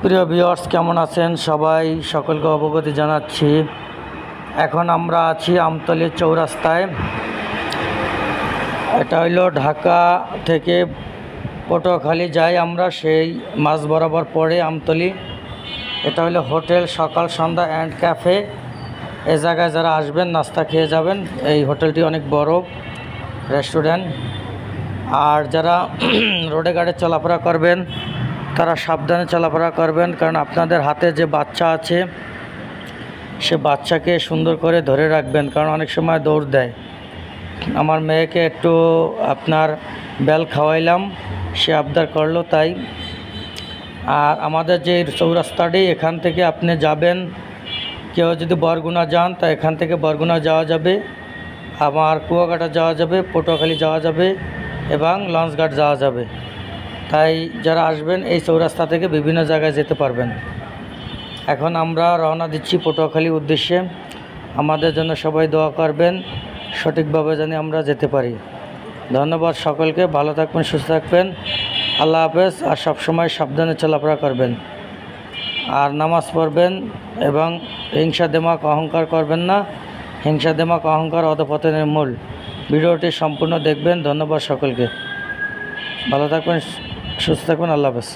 প্রিয় ভিউয়ার্স, কেমন আছেন সবাই? সকলকে অবগতি জানাচ্ছি। এখন আমরা আছি আমতলী চৌরাস্তায়। এটা হইল ঢাকা থেকে পটুয়াখালী যাই আমরা, সেই মাঝ বরাবর পড়ে আমতলী। এটা হইল হোটেল সকাল সন্ধ্যা অ্যান্ড ক্যাফে। এই জায়গায় যারা আসবেন নাস্তা খেয়ে যাবেন। এই হোটেলটি অনেক বড় রেস্টুরেন্ট। আর যারা রোডে ঘাটে চলাফেরা করবেন তারা সাবধানে চলাফেরা করবেন, কারণ আপনাদের হাতে যে বাচ্চা আছে সে বাচ্চাকে সুন্দর করে ধরে রাখবেন, কারণ অনেক সময় দৌড় দেয়। আমার মেয়েকে একটু আপনার বেল খাওয়াইলাম, সে আবদার করলো তাই। আর আমাদের যে চৌরাস্তাটি, এখান থেকে আপনি যাবেন, কেউ যদি বরগুনা যান তা এখান থেকে বরগুনা যাওয়া যাবে, আমার কুয়াকাটা যাওয়া যাবে, পটুয়াখালী যাওয়া যাবে এবং লঞ্চঘাট যাওয়া যাবে। তাই যারা আসবেন এই চৌরাস্তা থেকে বিভিন্ন জায়গায় যেতে পারবেন। এখন আমরা রওনা দিচ্ছি পটুয়াখালীর উদ্দেশ্যে। আমাদের জন্য সবাই দোয়া করবেন, সঠিকভাবে যেন আমরা যেতে পারি। ধন্যবাদ সকলকে। ভালো থাকবেন, সুস্থ থাকবেন। আল্লাহ হাফেজ। আর সবসময় সাবধানে চলাফেরা করবেন, আর নামাজ পড়বেন এবং হিংসা দেমাক অহংকার করবেন না। হিংসা দেমাক অহংকার অধপতনের মূল। ভিডিওটি সম্পূর্ণ দেখবেন। ধন্যবাদ সকলকে। ভালো থাকবেন, সুস্থ থাকবেন। আল্লাহ হাফেজ।